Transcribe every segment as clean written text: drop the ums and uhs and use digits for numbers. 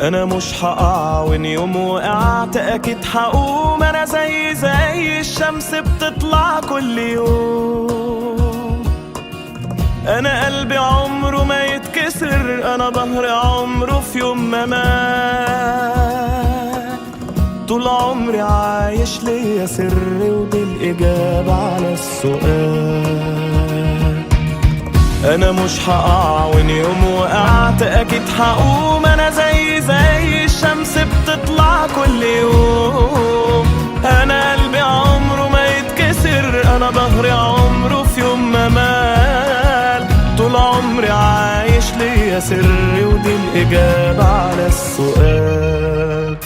انا مش هقع، وان يوم وقعت اكيد هقوم. انا زي الشمس بتطلع كل يوم. انا قلبي عمره ما يتكسر، انا ظهري عمره في يوم ما مات. طول عمري عايش ليا سر، ودي الإجابة على السؤال. أنا مش هقع، وإن يوم وقعت أكيد هقوم. أنا زي الشمس بتطلع كل يوم. أنا قلبي عمره ما يتكسر، أنا ظهري عمره في يوم ما مال. طول عمري عايش ليا سر، ودي الإجابة على السؤال.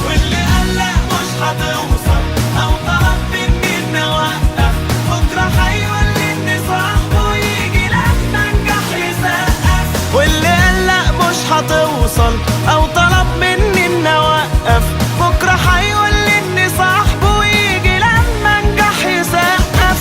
واللي قال لا مش هتوصل او طلب مني اني اوقف، بكره هيولدني صاحبه يجي لما انجح يسقف. واللي قال لا مش هتوصل او طلب مني اني اوقف، بكره هيولدني صاحبه يجي لما انجح يسقف.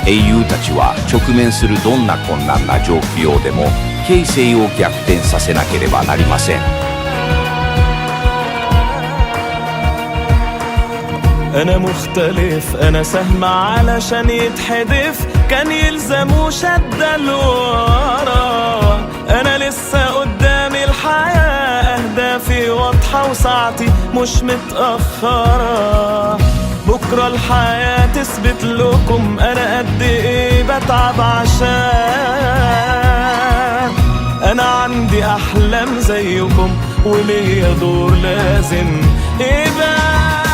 英雄たちは直面するどんな困難な状況でも形勢を逆転させなければなりません。أنا مختلف، أنا سهم علشان يتحدف، كان يلزمه شدة لورا. أنا لسه قدامي الحياة، أهدافي واضحة وساعتي مش متأخرة. بكرة الحياة تثبت لكم أنا قد إيه بتعب عشان. أنا عندي أحلام زيكم، وليا دور لازم يبان.